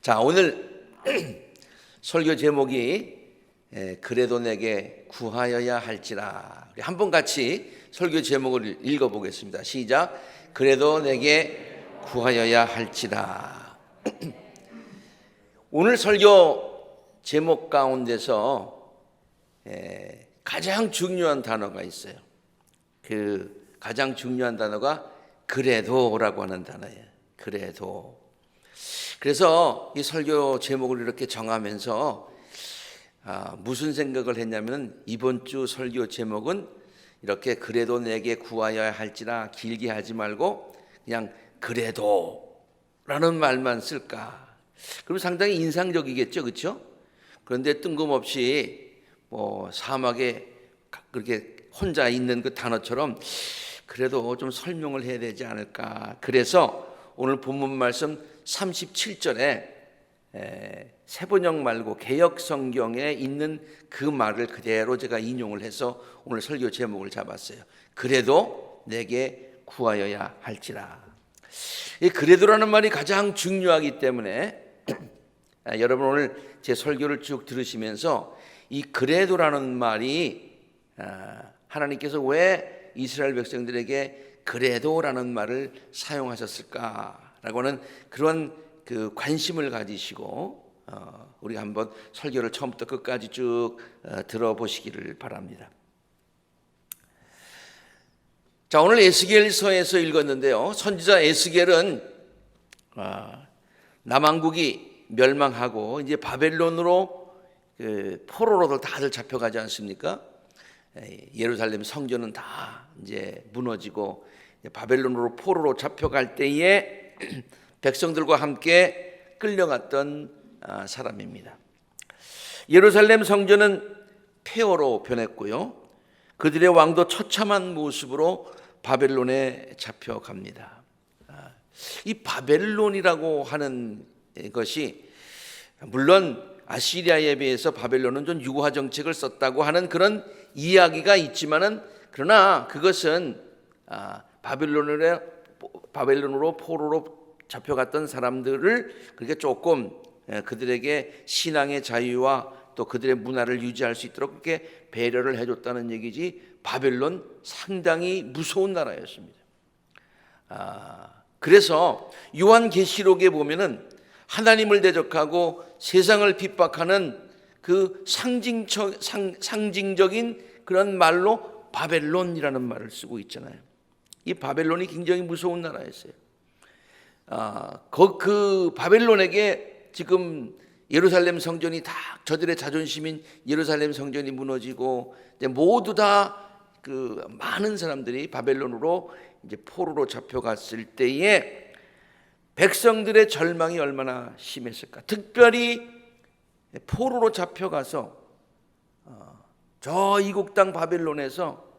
자, 오늘 설교 제목이 그래도 내게 구하여야 할지라. 우리 한번 같이 설교 제목을 읽어보겠습니다. 시작. 그래도 내게 구하여야 할지라. 오늘 설교 제목 가운데서 가장 중요한 단어가 있어요. 그 가장 중요한 단어가 그래도라고 하는 단어예요. 그래도. 그래서 이 설교 제목을 이렇게 정하면서 무슨 생각을 했냐면, 이번 주 설교 제목은 이렇게 그래도 내게 구하여야 할지라 길게 하지 말고 그냥 그래도라는 말만 쓸까? 그럼 상당히 인상적이겠죠, 그렇죠? 그런데 뜬금없이 사막에 그렇게 혼자 있는 그 단어처럼 그래도 좀 설명을 해야 되지 않을까? 그래서 오늘 본문 말씀 37절에 세번역 말고 개역 성경에 있는 그 말을 그대로 제가 인용을 해서 오늘 설교 제목을 잡았어요. 그래도 내게 구하여야 할지라. 이 그래도라는 말이 가장 중요하기 때문에 여러분 오늘 제 설교를 쭉 들으시면서 이 그래도라는 말이 하나님께서 왜 이스라엘 백성들에게 그래도라는 말을 사용하셨을까라고 하는 그런 그 관심을 가지시고 우리가 한번 설교를 처음부터 끝까지 쭉 들어보시기를 바랍니다. 자, 오늘 에스겔서에서 읽었는데요. 선지자 에스겔은 남왕국이 멸망하고 이제 바벨론으로 포로로 다들 잡혀가지 않습니까? 예루살렘 성전은 다 이제 무너지고 바벨론으로 포로로 잡혀갈 때에 백성들과 함께 끌려갔던 사람입니다. 예루살렘 성전은 폐허로 변했고요. 그들의 왕도 처참한 모습으로 바벨론에 잡혀갑니다. 이 바벨론이라고 하는 것이 물론 아시리아에 비해서 바벨론은 좀 유화 정책을 썼다고 하는 그런 이야기가 있지만은, 그러나 그것은 바벨론으로 포로로 잡혀갔던 사람들을 그렇게 조금 그들에게 신앙의 자유와 또 그들의 문화를 유지할 수 있도록 그렇게 배려를 해줬다는 얘기지, 바벨론 상당히 무서운 나라였습니다. 그래서 요한계시록에 보면은 하나님을 대적하고 세상을 핍박하는 그 상징적인 그런 말로 바벨론이라는 말을 쓰고 있잖아요. 이 바벨론이 굉장히 무서운 나라였어요. 그 바벨론에게 지금 예루살렘 성전이 다, 저들의 자존심인 예루살렘 성전이 무너지고 이제 모두 다 그 많은 사람들이 바벨론으로 이제 포로로 잡혀갔을 때에 백성들의 절망이 얼마나 심했을까. 특별히 포로로 잡혀가서 저 이국 땅 바벨론에서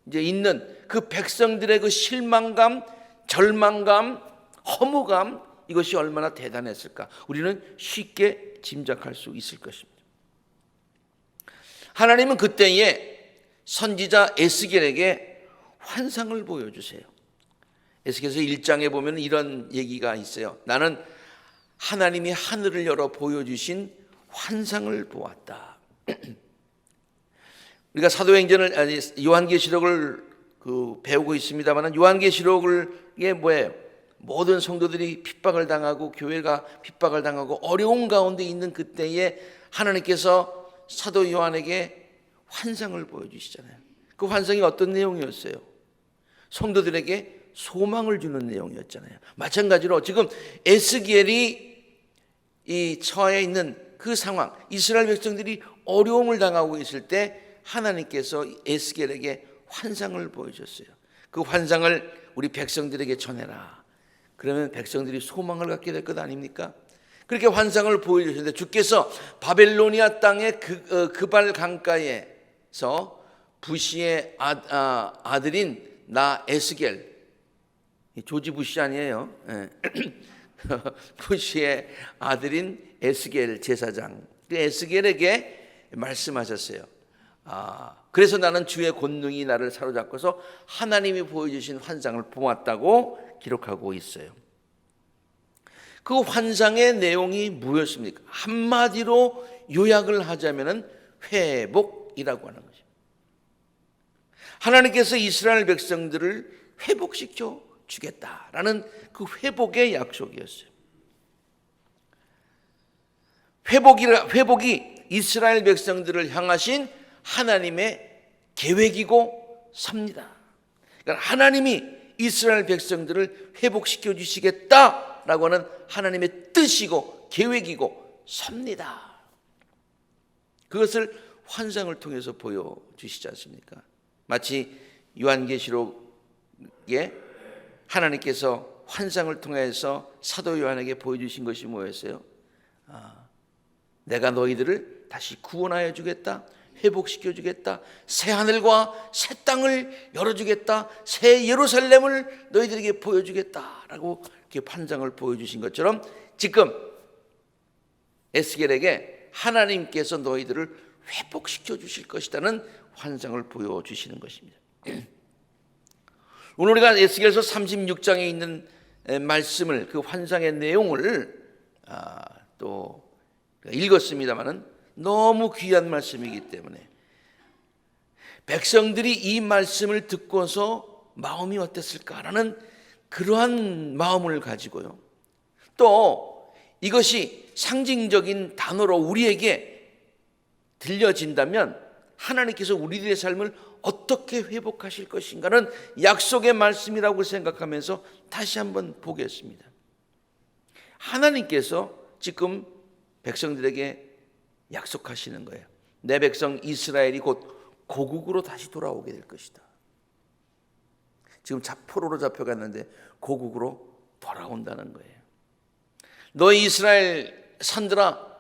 이제 있는 그 백성들의 그 실망감, 절망감, 허무감, 이것이 얼마나 대단했을까. 우리는 쉽게 짐작할 수 있을 것입니다. 하나님은 그때에 선지자 에스겔에게 환상을 보여주세요. 에스겔서 1장에 보면 이런 얘기가 있어요. 나는 하나님이 하늘을 열어 보여주신 환상을 보았다. 우리가 사도행전을 요한계시록을 배우고 있습니다만, 요한계시록에 뭐예요? 모든 성도들이 핍박을 당하고 교회가 핍박을 당하고 어려운 가운데 있는 그때에 하나님께서 사도 요한에게 환상을 보여주시잖아요. 그 환상이 어떤 내용이었어요? 성도들에게 소망을 주는 내용이었잖아요. 마찬가지로 지금 에스겔이 이 처해 있는 그 상황, 이스라엘 백성들이 어려움을 당하고 있을 때 하나님께서 에스겔에게 환상을 보여줬어요. 그 환상을 우리 백성들에게 전해라. 그러면 백성들이 소망을 갖게 될 것 아닙니까? 그렇게 환상을 보여주셨는데, 주께서 바벨로니아 땅의 그발 강가에서 부시의 아들인 나 에스겔, 조지 부시 아니에요. 부시의 아들인 에스겔 제사장, 그 에스겔에게 말씀하셨어요. 그래서 나는 주의 권능이 나를 사로잡고서 하나님이 보여주신 환상을 보았다고 기록하고 있어요. 그 환상의 내용이 무엇입니까? 한마디로 요약을 하자면은 회복이라고 하는 거죠. 하나님께서 이스라엘 백성들을 회복시켜 주겠다라는 그 회복의 약속이었어요. 회복이 이스라엘 백성들을 향하신 하나님의 계획이고 섭니다. 그러니까 하나님이 이스라엘 백성들을 회복시켜 주시겠다라고 하는 하나님의 뜻이고 계획이고 섭니다. 그것을 환상을 통해서 보여주시지 않습니까? 마치 요한계시록에 하나님께서 환상을 통해서 사도 요한에게 보여주신 것이 뭐였어요? 내가 너희들을 다시 구원하여 주겠다, 회복시켜 주겠다, 새 하늘과 새 땅을 열어주겠다, 새 예루살렘을 너희들에게 보여주겠다라고 이렇게 환상을 보여주신 것처럼 지금 에스겔에게 하나님께서 너희들을 회복시켜 주실 것이라는 환상을 보여주시는 것입니다. 오늘 우리가 에스겔서 36장에 있는 말씀을, 그 환상의 내용을 또 읽었습니다마는 너무 귀한 말씀이기 때문에 백성들이 이 말씀을 듣고서 마음이 어땠을까라는 그러한 마음을 가지고요. 또 이것이 상징적인 단어로 우리에게 들려진다면 하나님께서 우리들의 삶을 어떻게 회복하실 것인가는 약속의 말씀이라고 생각하면서 다시 한번 보겠습니다. 하나님께서 지금 백성들에게 약속하시는 거예요. 내 백성 이스라엘이 곧 고국으로 다시 돌아오게 될 것이다. 지금 포로로 잡혀갔는데 고국으로 돌아온다는 거예요. 너희 이스라엘 산들아,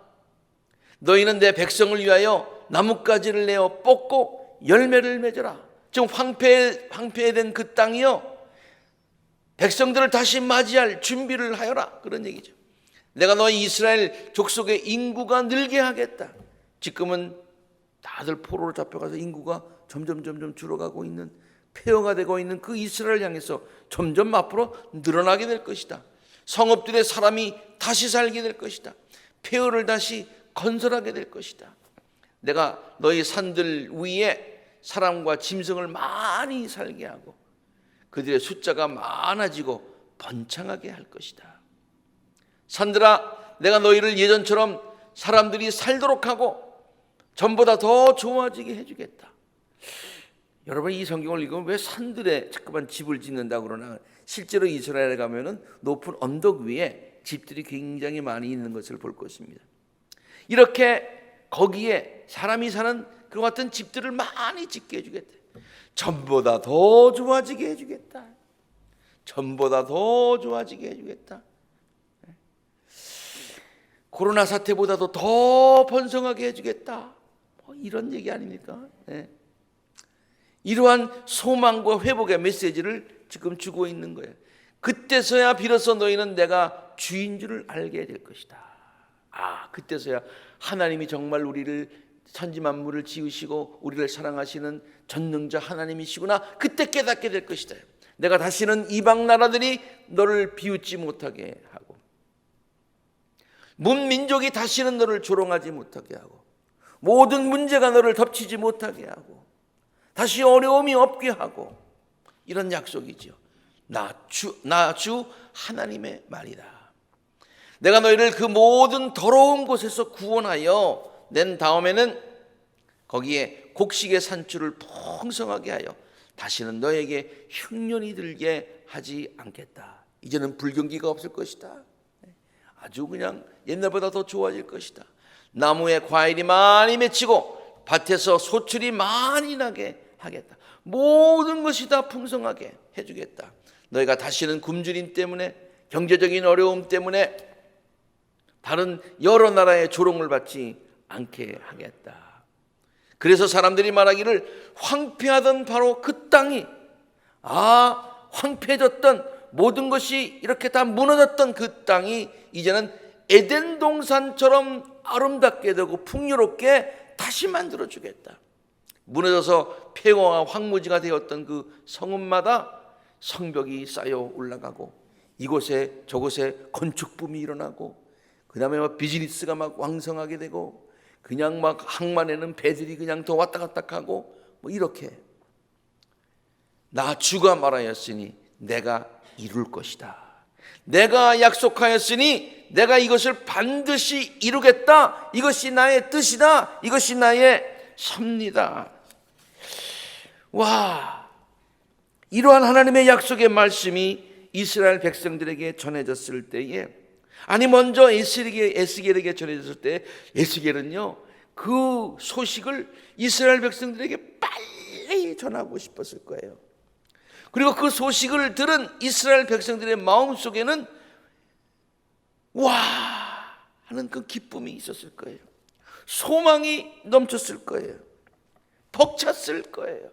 너희는 내 백성을 위하여 나뭇가지를 내어 뽑고 열매를 맺어라. 지금 황폐된 그 땅이요, 백성들을 다시 맞이할 준비를 하여라, 그런 얘기죠. 내가 너희 이스라엘 족속의 인구가 늘게 하겠다. 지금은 다들 포로로 잡혀가서 인구가 점점 줄어가고 있는, 폐허가 되고 있는 그 이스라엘을 향해서 점점 앞으로 늘어나게 될 것이다. 성읍들의 사람이 다시 살게 될 것이다. 폐허를 다시 건설하게 될 것이다. 내가 너희 산들 위에 사람과 짐승을 많이 살게 하고 그들의 숫자가 많아지고 번창하게 할 것이다. 산들아, 내가 너희를 예전처럼 사람들이 살도록 하고 전보다 더 좋아지게 해주겠다. 여러분, 이 성경을 읽으면 왜 산들에 자꾸만 집을 짓는다고 그러나, 실제로 이스라엘에 가면은 높은 언덕 위에 집들이 굉장히 많이 있는 것을 볼 것입니다. 이렇게 거기에 사람이 사는 그 같은 집들을 많이 짓게 해주겠다. 전보다 더 좋아지게 해주겠다. 전보다 더 좋아지게 해주겠다. 코로나 사태보다도 더 번성하게 해주겠다. 이런 얘기 아닙니까? 네. 이러한 소망과 회복의 메시지를 지금 주고 있는 거예요. 그때서야 비로소 너희는 내가 주인 줄을 알게 될 것이다. 그때서야 하나님이 정말 우리를, 천지 만물을 지으시고 우리를 사랑하시는 전능자 하나님이시구나, 그때 깨닫게 될 것이다. 내가 다시는 이방 나라들이 너를 비웃지 못하게 하고, 문민족이 다시는 너를 조롱하지 못하게 하고, 모든 문제가 너를 덮치지 못하게 하고, 다시 어려움이 없게 하고, 이런 약속이죠. 나 주 하나님의 말이다. 내가 너희를 그 모든 더러운 곳에서 구원하여 낸 다음에는 거기에 곡식의 산출을 풍성하게 하여 다시는 너에게 흉년이 들게 하지 않겠다. 이제는 불경기가 없을 것이다. 아주 그냥 옛날보다 더 좋아질 것이다. 나무에 과일이 많이 맺히고 밭에서 소출이 많이 나게 하겠다. 모든 것이 다 풍성하게 해주겠다. 너희가 다시는 굶주림 때문에, 경제적인 어려움 때문에 다른 여러 나라의 조롱을 받지 않게 하겠다. 그래서 사람들이 말하기를 황폐하던 바로 그 땅이, 황폐해졌던 모든 것이 이렇게 다 무너졌던 그 땅이 이제는 에덴 동산처럼 아름답게 되고 풍요롭게 다시 만들어주겠다. 무너져서 폐허와 황무지가 되었던 그 성읍마다 성벽이 쌓여 올라가고 이곳에 저곳에 건축붐이 일어나고, 그 다음에 막 비즈니스가 막 왕성하게 되고, 그냥 막 항만에는 배들이 그냥 더 왔다 갔다 하고, 뭐 이렇게. 나 주가 말하였으니 내가 이룰 것이다. 내가 약속하였으니 내가 이것을 반드시 이루겠다. 이것이 나의 뜻이다. 이것이 나의 섭니다. 와, 이러한 하나님의 약속의 말씀이 이스라엘 백성들에게 전해졌을 때에, 아니 먼저 에스겔에게 전해졌을 때, 에스겔은요 그 소식을 이스라엘 백성들에게 빨리 전하고 싶었을 거예요. 그리고 그 소식을 들은 이스라엘 백성들의 마음속에는 와 하는 그 기쁨이 있었을 거예요. 소망이 넘쳤을 거예요. 벅찼을 거예요.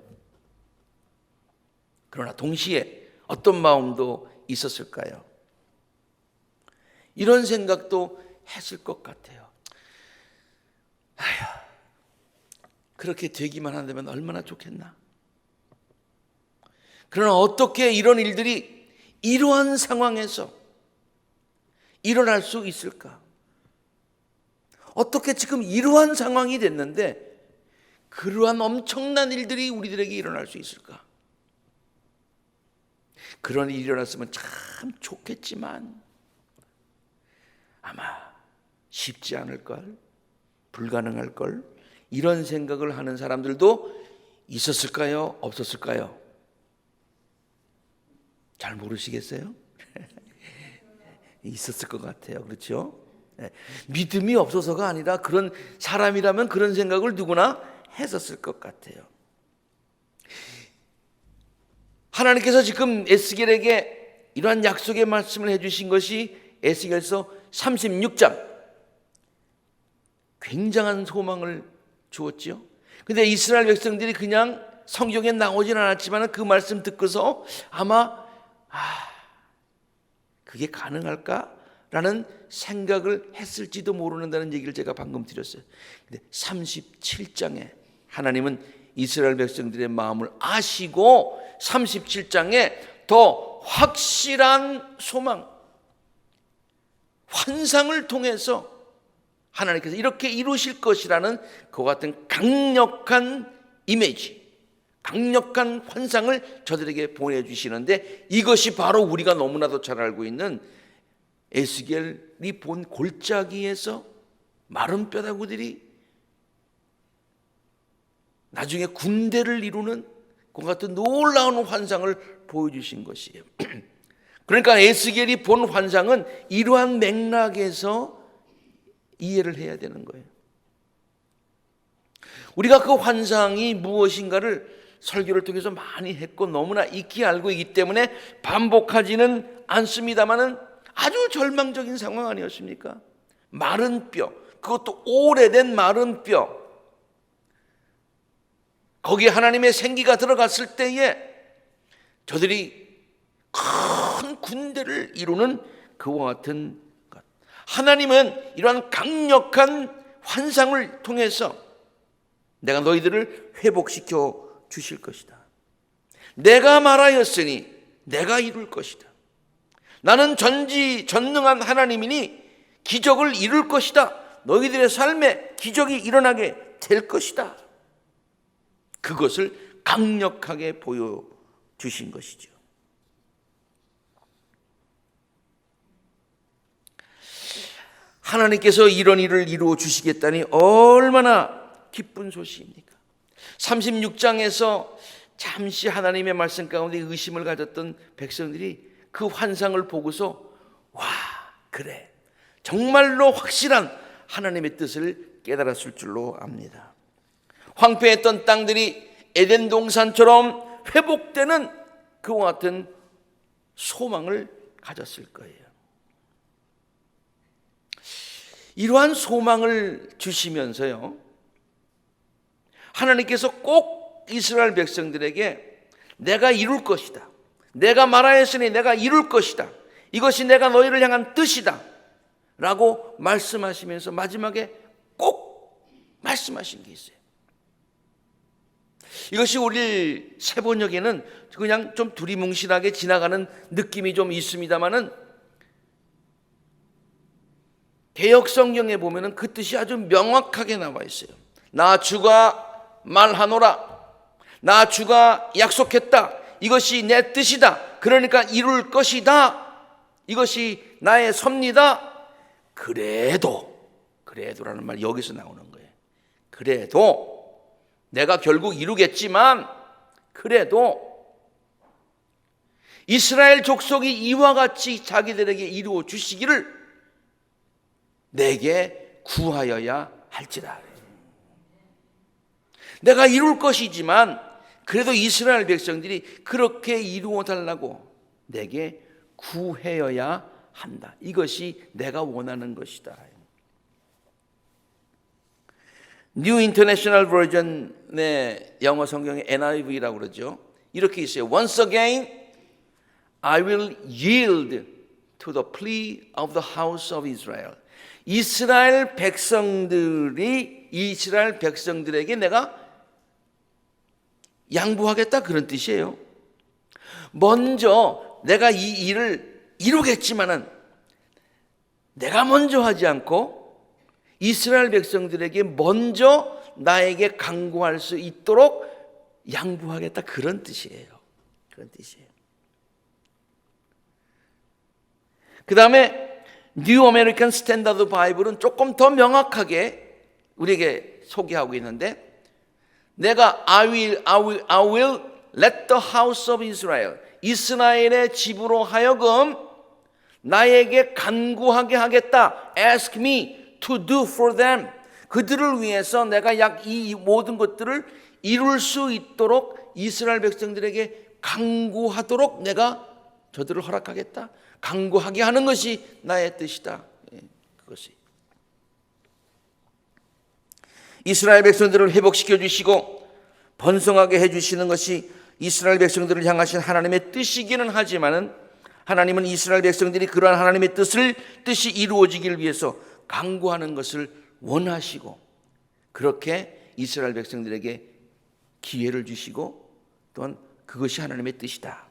그러나 동시에 어떤 마음도 있었을까요? 이런 생각도 했을 것 같아요. 아휴, 그렇게 되기만 한다면 얼마나 좋겠나. 그러나 어떻게 이런 일들이 이러한 상황에서 일어날 수 있을까? 어떻게 지금 이러한 상황이 됐는데 그러한 엄청난 일들이 우리들에게 일어날 수 있을까? 그런 일이 일어났으면 참 좋겠지만 아마 쉽지 않을걸, 불가능할걸, 이런 생각을 하는 사람들도 있었을까요? 없었을까요? 잘 모르시겠어요? 있었을 것 같아요. 그렇죠? 믿음이 없어서가 아니라 그런 사람이라면 그런 생각을 누구나 했었을 것 같아요. 하나님께서 지금 에스겔에게 이러한 약속의 말씀을 해주신 것이 에스겔서 36장, 굉장한 소망을 주었지요. 근데 이스라엘 백성들이 그냥 성경에 나오진 않았지만 그 말씀 듣고서 아마 그게 가능할까라는 생각을 했을지도 모르는다는 얘기를 제가 방금 드렸어요. 근데 37장에 하나님은 이스라엘 백성들의 마음을 아시고 37장에 더 확실한 소망, 환상을 통해서 하나님께서 이렇게 이루실 것이라는 그와 같은 강력한 이미지, 강력한 환상을 저들에게 보내주시는데, 이것이 바로 우리가 너무나도 잘 알고 있는 에스겔이 본 골짜기에서 마른 뼈다구들이 나중에 군대를 이루는 그 같은 놀라운 환상을 보여주신 것이에요. 그러니까 에스겔이 본 환상은 이러한 맥락에서 이해를 해야 되는 거예요. 우리가 그 환상이 무엇인가를 설교를 통해서 많이 했고 너무나 익히 알고 있기 때문에 반복하지는 않습니다만은 아주 절망적인 상황 아니었습니까? 마른 뼈, 그것도 오래된 마른 뼈, 거기에 하나님의 생기가 들어갔을 때에 저들이 큰 군대를 이루는 그와 같은 것. 하나님은 이러한 강력한 환상을 통해서 내가 너희들을 회복시켜 주실 것이다. 내가 말하였으니 내가 이룰 것이다. 나는 전지전능한 하나님이니 기적을 이룰 것이다. 너희들의 삶에 기적이 일어나게 될 것이다. 그것을 강력하게 보여주신 것이죠. 하나님께서 이런 일을 이루어 주시겠다니 얼마나 기쁜 소식입니까? 36장에서 잠시 하나님의 말씀 가운데 의심을 가졌던 백성들이 그 환상을 보고서 와, 그래, 정말로 확실한 하나님의 뜻을 깨달았을 줄로 압니다. 황폐했던 땅들이 에덴 동산처럼 회복되는 그와 같은 소망을 가졌을 거예요. 이러한 소망을 주시면서요, 하나님께서 꼭 이스라엘 백성들에게 내가 이룰 것이다, 내가 말하였으니 내가 이룰 것이다, 이것이 내가 너희를 향한 뜻이다 라고 말씀하시면서 마지막에 꼭 말씀하신 게 있어요. 이것이 우리 세번역에는 그냥 좀 두리뭉실하게 지나가는 느낌이 좀 있습니다만은 개역 성경에 보면은 그 뜻이 아주 명확하게 나와 있어요. 나 주가 말하노라. 나 주가 약속했다. 이것이 내 뜻이다. 그러니까 이룰 것이다. 이것이 나의 섭니다. 그래도라는 말 여기서 나오는 거예요. 그래도 내가 결국 이루겠지만 그래도 이스라엘 족속이 이와 같이 자기들에게 이루어 주시기를 내게 구하여야 할지라. 내가 이룰 것이지만 그래도 이스라엘 백성들이 그렇게 이루어 달라고 내게 구하여야 한다. 이것이 내가 원하는 것이다. New International Version의 영어 성경의 NIV라고 그러죠. 이렇게 있어요. Once again, I will yield to the plea of the house of Israel. 이스라엘 백성들에게 내가 양보하겠다 그런 뜻이에요. 먼저 내가 이 일을 이루겠지만은 내가 먼저 하지 않고 이스라엘 백성들에게 먼저 나에게 강구할 수 있도록 양보하겠다 그런 뜻이에요. 그런 뜻이에요. 그 다음에 New American Standard Bible은 조금 더 명확하게 우리에게 소개하고 있는데 내가 I will let the house of Israel 이스라엘의 집으로 하여금 나에게 간구하게 하겠다. Ask me to do for them. 그들을 위해서 내가 이 모든 것들을 이룰 수 있도록 이스라엘 백성들에게 간구하도록 내가 저들을 허락하겠다. 간구하게 하는 것이 나의 뜻이다. 그것이 이스라엘 백성들을 회복시켜 주시고 번성하게 해주시는 것이 이스라엘 백성들을 향하신 하나님의 뜻이기는 하지만은 하나님은 이스라엘 백성들이 그러한 하나님의 뜻이 이루어지길 위해서 간구하는 것을 원하시고 그렇게 이스라엘 백성들에게 기회를 주시고 또한 그것이 하나님의 뜻이다.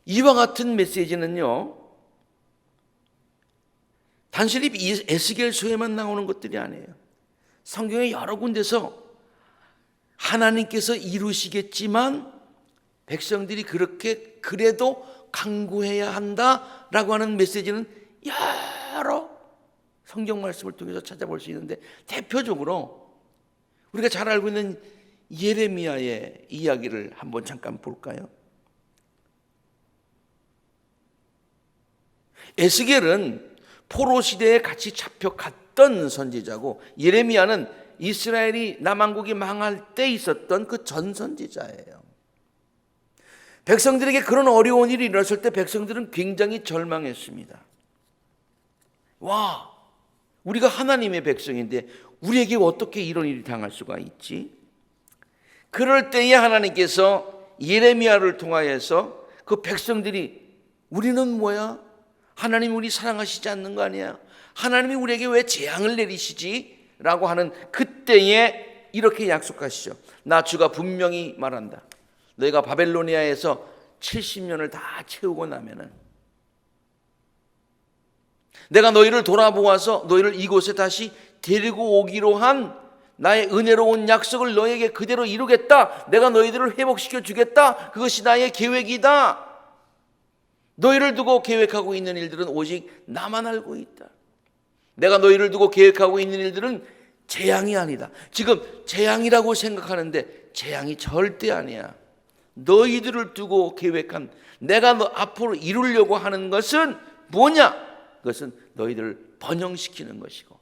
이와 같은 메시지는요 단순히 에스겔서에만 나오는 것들이 아니에요. 성경의 여러 군데서 하나님께서 이루시겠지만 백성들이 그렇게 그래도 간구해야 한다라고 하는 메시지는 여러 성경 말씀을 통해서 찾아볼 수 있는데 대표적으로 우리가 잘 알고 있는 예레미야의 이야기를 한번 잠깐 볼까요? 에스겔은 포로 시대에 같이 잡혀갔던 선지자고 예레미야는 이스라엘이 남왕국이 망할 때 있었던 그 전 선지자예요. 백성들에게 그런 어려운 일이 일어났을 때 백성들은 굉장히 절망했습니다. 와, 우리가 하나님의 백성인데 우리에게 어떻게 이런 일이 당할 수가 있지? 그럴 때에 하나님께서 예레미야를 통하여서 그 백성들이 우리는 뭐야? 하나님 우리 사랑하시지 않는 거 아니야? 하나님이 우리에게 왜 재앙을 내리시지? 라고 하는 그때에 이렇게 약속하시죠. 나 주가 분명히 말한다. 너희가 바벨로니아에서 70년을 다 채우고 나면은 내가 너희를 돌아보아서 너희를 이곳에 다시 데리고 오기로 한 나의 은혜로운 약속을 너희에게 그대로 이루겠다. 내가 너희들을 회복시켜 주겠다. 그것이 나의 계획이다. 너희를 두고 계획하고 있는 일들은 오직 나만 알고 있다. 내가 너희를 두고 계획하고 있는 일들은 재앙이 아니다. 지금 재앙이라고 생각하는데 재앙이 절대 아니야. 너희들을 두고 계획한 내가 너 앞으로 이루려고 하는 것은 뭐냐? 그것은 너희들을 번영시키는 것이고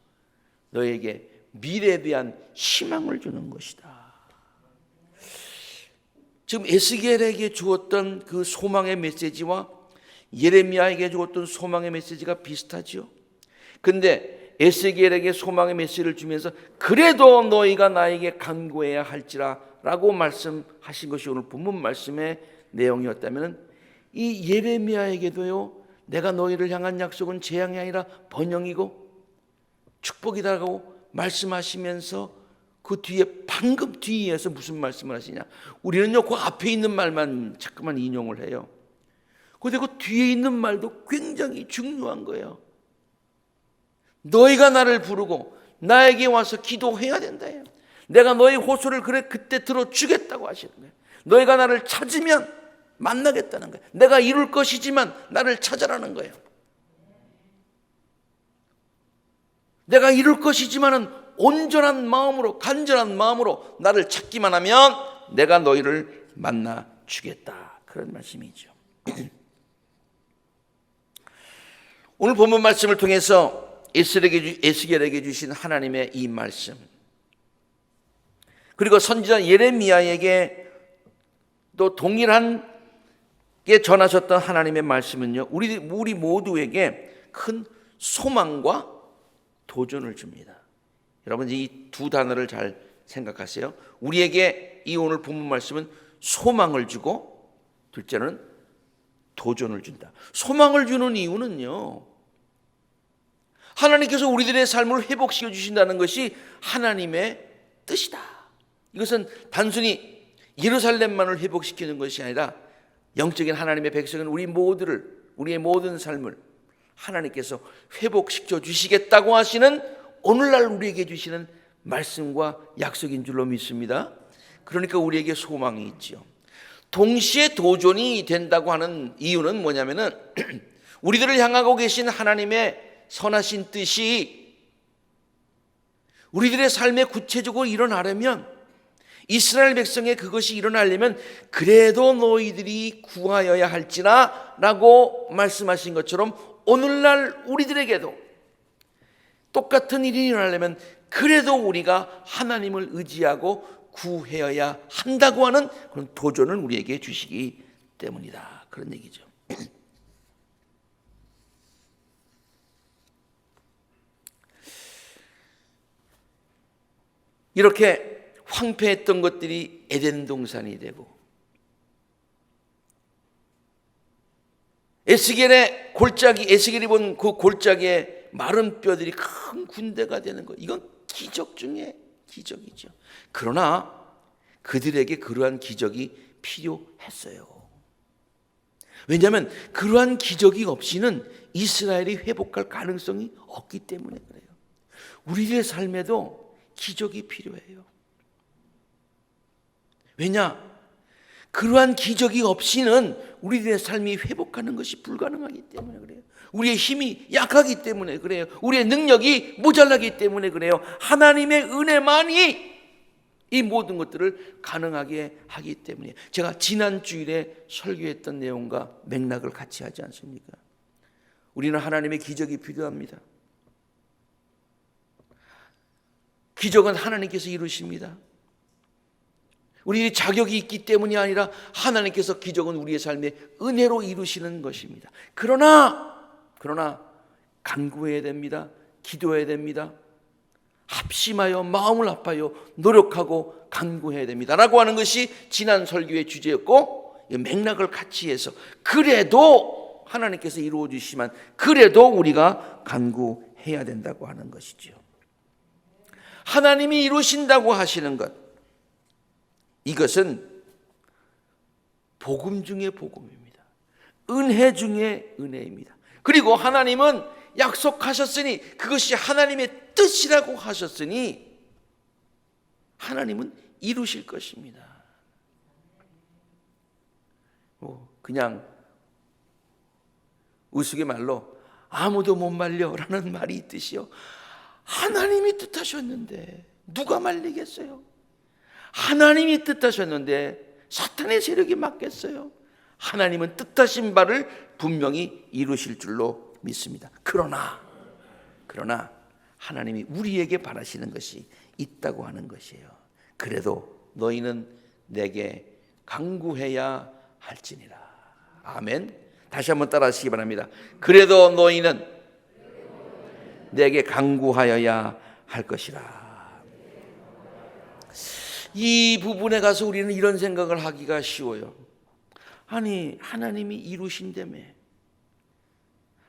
너희에게 미래에 대한 희망을 주는 것이다. 지금 에스겔에게 주었던 그 소망의 메시지와 예레미야에게 주었던 소망의 메시지가 비슷하죠. 근데 에스겔에게 소망의 메시지를 주면서 그래도 너희가 나에게 간구해야 할지라 라고 말씀하신 것이 오늘 본문 말씀의 내용이었다면 이 예레미야에게도요 내가 너희를 향한 약속은 재앙이 아니라 번영이고 축복이다라고 말씀하시면서 그 뒤에 방금 뒤에서 무슨 말씀을 하시냐? 우리는요 그 앞에 있는 말만 자꾸만 인용을 해요. 그런데 그 뒤에 있는 말도 굉장히 중요한 거예요. 너희가 나를 부르고 나에게 와서 기도해야 된다. 내가 너희 호소를 그때 들어주겠다고 하시는 거예요. 너희가 나를 찾으면 만나겠다는 거예요. 내가 이룰 것이지만 나를 찾아라는 거예요. 내가 이룰 것이지만은 온전한 마음으로 간절한 마음으로 나를 찾기만 하면 내가 너희를 만나 주겠다. 그런 말씀이죠. 오늘 본문 말씀을 통해서 에스겔에게 주신 하나님의 이 말씀, 그리고 선지자 예레미야에게 또 동일하게 전하셨던 하나님의 말씀은요, 우리 모두에게 큰 소망과 도전을 줍니다. 여러분 이 두 단어를 잘 생각하세요. 우리에게 이 오늘 본문 말씀은 소망을 주고 둘째는 도전을 준다. 소망을 주는 이유는요, 하나님께서 우리들의 삶을 회복시켜 주신다는 것이 하나님의 뜻이다. 이것은 단순히 예루살렘만을 회복시키는 것이 아니라 영적인 하나님의 백성은 우리의 모든 삶을 하나님께서 회복시켜 주시겠다고 하시는 오늘날 우리에게 주시는 말씀과 약속인 줄로 믿습니다. 그러니까 우리에게 소망이 있죠. 동시에 도전이 된다고 하는 이유는 뭐냐면은 우리들을 향하고 계신 하나님의 선하신 뜻이 우리들의 삶에 구체적으로 일어나려면, 이스라엘 백성의 그것이 일어나려면 그래도 너희들이 구하여야 할지라 라고 말씀하신 것처럼 오늘날 우리들에게도 똑같은 일이 일어나려면 그래도 우리가 하나님을 의지하고 구해야 한다고 하는 그런 도전을 우리에게 주시기 때문이다. 그런 얘기죠. 이렇게 황폐했던 것들이 에덴 동산이 되고 에스겔이 본 그 골짜기에 마른 뼈들이 큰 군대가 되는 것, 이건 기적 중에 기적이죠. 그러나 그들에게 그러한 기적이 필요했어요. 왜냐하면 그러한 기적이 없이는 이스라엘이 회복할 가능성이 없기 때문에 그래요. 우리의 삶에도 기적이 필요해요. 왜냐? 그러한 기적이 없이는 우리들의 삶이 회복하는 것이 불가능하기 때문에 그래요. 우리의 힘이 약하기 때문에 그래요. 우리의 능력이 모자라기 때문에 그래요. 하나님의 은혜만이 이 모든 것들을 가능하게 하기 때문이에요. 제가 지난 주일에 설교했던 내용과 맥락을 같이 하지 않습니까? 우리는 하나님의 기적이 필요합니다. 기적은 하나님께서 이루십니다. 우리의 자격이 있기 때문이 아니라 하나님께서 기적은 우리의 삶에 은혜로 이루시는 것입니다. 그러나 간구해야 됩니다. 기도해야 됩니다. 합심하여 마음을 합하여 노력하고 간구해야 됩니다 라고 하는 것이 지난 설교의 주제였고, 맥락을 같이 해서 그래도 하나님께서 이루어 주시면 그래도 우리가 간구해야 된다고 하는 것이죠. 하나님이 이루신다고 하시는 것, 이것은 복음 중에 복음입니다. 은혜 중에 은혜입니다. 그리고 하나님은 약속하셨으니, 그것이 하나님의 뜻이라고 하셨으니 하나님은 이루실 것입니다. 그냥 우스갯말로 아무도 못 말려라는 말이 있듯이요, 하나님이 뜻하셨는데 누가 말리겠어요? 하나님이 뜻하셨는데 사탄의 세력이 막겠어요? 하나님은 뜻하신 바를 분명히 이루실 줄로 믿습니다. 그러나 하나님이 우리에게 바라시는 것이 있다고 하는 것이에요. 그래도 너희는 내게 간구해야 할지니라. 아멘. 다시 한번 따라 하시기 바랍니다. 그래도 너희는 내게 간구하여야 할 것이라. 이 부분에 가서 우리는 이런 생각을 하기가 쉬워요. 아니, 하나님이 이루신다며,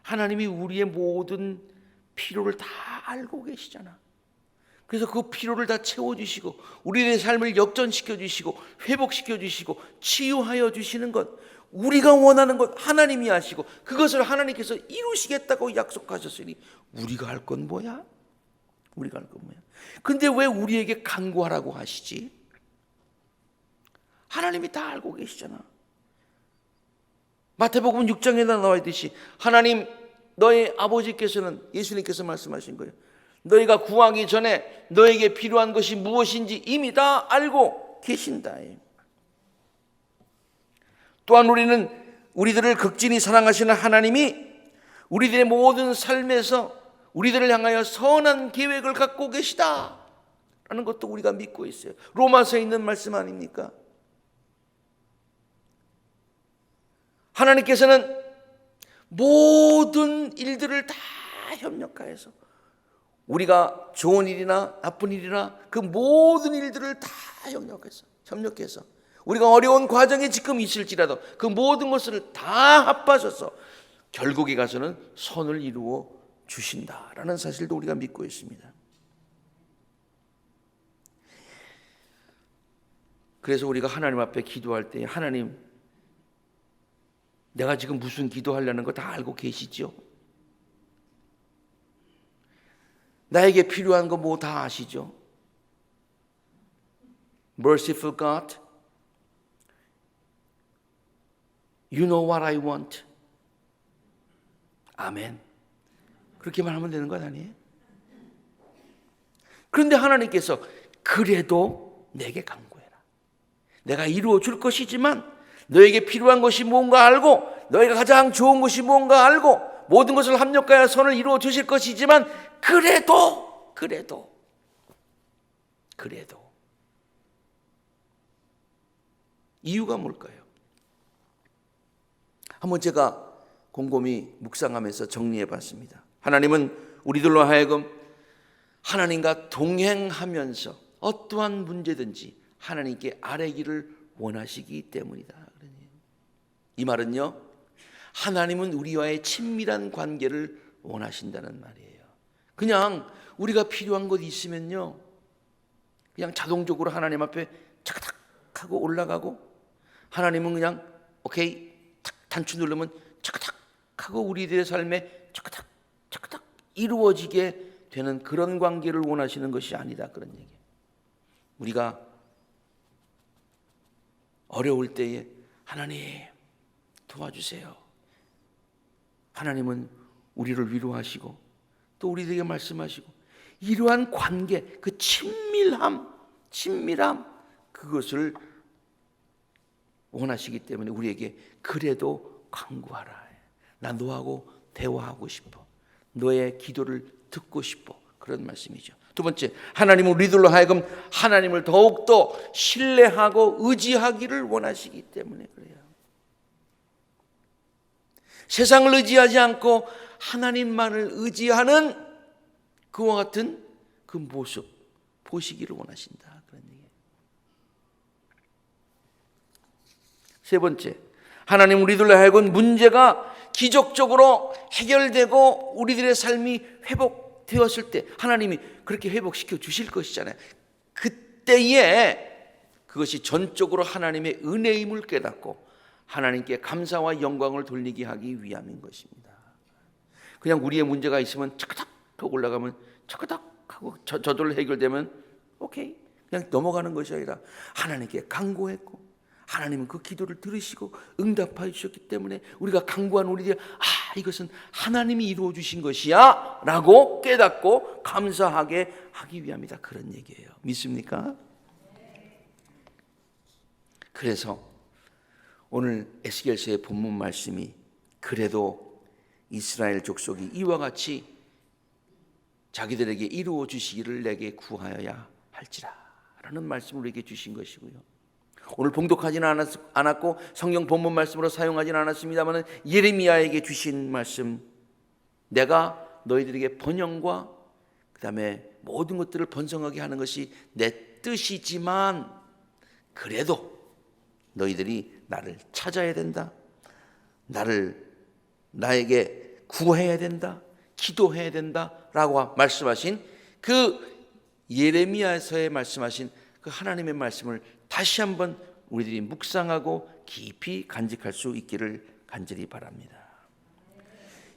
하나님이 우리의 모든 필요를 다 알고 계시잖아. 그래서 그 피로를 다 채워주시고 우리의 삶을 역전시켜 주시고 회복시켜 주시고 치유하여 주시는 것, 우리가 원하는 것 하나님이 하시고 그것을 하나님께서 이루시겠다고 약속하셨으니 우리가 할 건 뭐야? 우리가 할 건 뭐야? 근데 왜 우리에게 간구하라고 하시지? 하나님이 다 알고 계시잖아. 마태복음 6장에 나와 있듯이 하나님, 너의 아버지께서는, 예수님께서 말씀하신 거예요. 너희가 구하기 전에 너에게 필요한 것이 무엇인지 이미 다 알고 계신다. 또한 우리는 우리들을 극진히 사랑하시는 하나님이 우리들의 모든 삶에서 우리들을 향하여 선한 계획을 갖고 계시다라는 것도 우리가 믿고 있어요. 로마서에 있는 말씀 아닙니까? 하나님께서는 모든 일들을 다 협력하여서 우리가 좋은 일이나 나쁜 일이나 그 모든 일들을 다 협력해서 우리가 어려운 과정에 지금 있을지라도 그 모든 것을 다 합하셔서 결국에 가서는 선을 이루어 주신다라는 사실도 우리가 믿고 있습니다. 그래서 우리가 하나님 앞에 기도할 때 하나님, 내가 지금 무슨 기도하려는 거 다 알고 계시죠? 나에게 필요한 거 뭐 다 아시죠? Merciful God, You know what I want. 아멘. 그렇게 말하면 되는 것 아니에요? 그런데 하나님께서 그래도 내게 간구해라. 내가 이루어 줄 것이지만 너에게 필요한 것이 뭔가 알고 너희가 가장 좋은 것이 뭔가 알고 모든 것을 합력하여 선을 이루어 주실 것이지만 그래도 이유가 뭘까요? 한번 제가 곰곰이 묵상하면서 정리해 봤습니다. 하나님은 우리들로 하여금 하나님과 동행하면서 어떠한 문제든지 하나님께 아뢰기를 원하시기 때문이다. 이 말은요, 하나님은 우리와의 친밀한 관계를 원하신다는 말이에요. 그냥 우리가 필요한 것 있으면요, 그냥 자동적으로 하나님 앞에 차가닥 하고 올라가고, 하나님은 그냥 오케이 탁 단추 누르면 차가닥 하고 우리들의 삶에 차가닥 이루어지게 되는 그런 관계를 원하시는 것이 아니다, 그런 얘기예요. 우리가 어려울 때에 하나님 도와주세요. 하나님은 우리를 위로하시고 또 우리에게 말씀하시고, 이러한 관계, 그 친밀함 그것을 원하시기 때문에 우리에게 그래도 간구하라. 나 너하고 대화하고 싶어. 너의 기도를 듣고 싶어. 그런 말씀이죠. 두 번째, 하나님은 우리들로 하여금 하나님을 더욱더 신뢰하고 의지하기를 원하시기 때문에 그래요. 세상을 의지하지 않고 하나님만을 의지하는 그와 같은 그 모습 보시기를 원하신다, 그런 얘기예요. 세 번째, 하나님 우리들로 하여금 문제가 기적적으로 해결되고 우리들의 삶이 회복되었을 때 하나님이 그렇게 회복시켜 주실 것이잖아요. 그때에 그것이 전적으로 하나님의 은혜임을 깨닫고 하나님께 감사와 영광을 돌리게 하기 위함인 것입니다. 그냥 우리의 문제가 있으면 차가닥 하고 올라가면 차가닥 하고 저절로 해결되면 오케이 그냥 넘어가는 것이 아니라 하나님께 간구했고 하나님은 그 기도를 들으시고 응답하여 주셨기 때문에 우리가 간구한 우리들, 이것은 하나님이 이루어 주신 것이야 라고 깨닫고 감사하게 하기 위함이다, 그런 얘기예요. 믿습니까? 그래서 오늘 에스겔서의 본문 말씀이 그래도 이스라엘 족속이 이와 같이 자기들에게 이루어 주시기를 내게 구하여야 할지라 라는 말씀을 우리에게 주신 것이고요. 오늘 봉독하지는 않았고 성경 본문 말씀으로 사용하지는 않았습니다만 예레미야에게 주신 말씀, 내가 너희들에게 번영과 그 다음에 모든 것들을 번성하게 하는 것이 내 뜻이지만 그래도 너희들이 나를 찾아야 된다, 나에게 구해야 된다, 기도해야 된다 라고 말씀하신 그 예레미야서에 말씀하신 그 하나님의 말씀을 다시 한번 우리들이 묵상하고 깊이 간직할 수 있기를 간절히 바랍니다.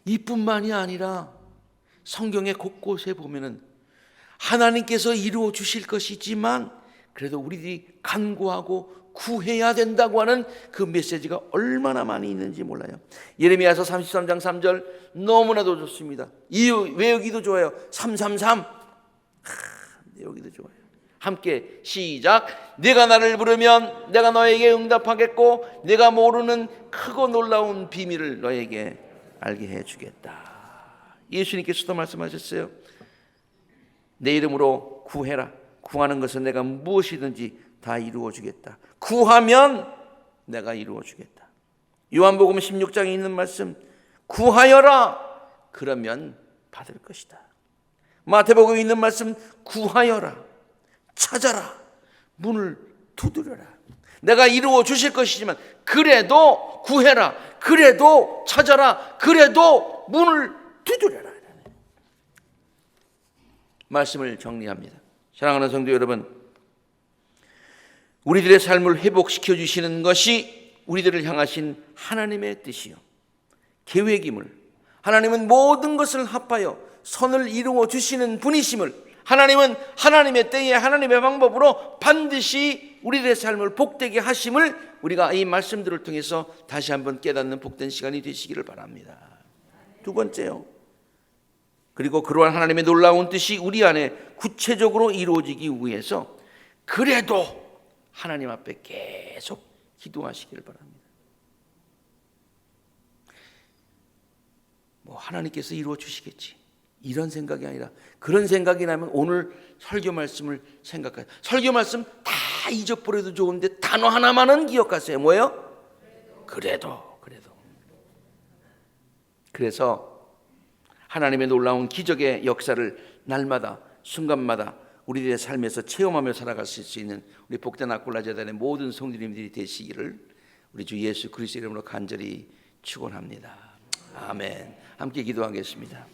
이뿐만이 아니라 성경의 곳곳에 보면은 하나님께서 이루어 주실 것이지만 그래도 우리들이 간구하고 구해야 된다고 하는 그 메시지가 얼마나 많이 있는지 몰라요. 예레미야서 33장 3절 너무나도 좋습니다. 외우기도 좋아요. 333 외우기도 좋아요. 함께 시작. 네가 나를 부르면 내가 너에게 응답하겠고 내가 모르는 크고 놀라운 비밀을 너에게 알게 해주겠다. 예수님께서도 말씀하셨어요. 내 이름으로 구해라. 구하는 것은 내가 무엇이든지 다 이루어 주겠다. 구하면 내가 이루어 주겠다. 요한복음 16장에 있는 말씀, 구하여라. 그러면 받을 것이다. 마태복음에 있는 말씀, 구하여라. 찾아라. 문을 두드려라. 내가 이루어 주실 것이지만 그래도 구해라. 그래도 찾아라. 그래도 문을 두드려라. 말씀을 정리합니다. 사랑하는 성도 여러분, 우리들의 삶을 회복시켜 주시는 것이 우리들을 향하신 하나님의 뜻이요 계획임을, 하나님은 모든 것을 합하여 선을 이루어 주시는 분이심을, 하나님은 하나님의 때에 하나님의 방법으로 반드시 우리들의 삶을 복되게 하심을 우리가 이 말씀들을 통해서 다시 한번 깨닫는 복된 시간이 되시기를 바랍니다. 두 번째요, 그리고 그러한 하나님의 놀라운 뜻이 우리 안에 구체적으로 이루어지기 위해서 그래도 하나님 앞에 계속 기도하시기를 바랍니다. 하나님께서 이루어 주시겠지 이런 생각이 아니라, 그런 생각이 나면 오늘 설교 말씀을 생각하세요. 설교 말씀 다 잊어버려도 좋은데 단어 하나만은 기억하세요. 뭐예요? 그래도. 그래서 하나님의 놀라운 기적의 역사를 날마다 순간마다 우리들의 삶에서 체험하며 살아갈 수 있는 우리 복된 아굴라 재단의 모든 성도님들이 되시기를 우리 주 예수 그리스도의 이름으로 간절히 축원합니다. 아멘. 함께 기도하겠습니다.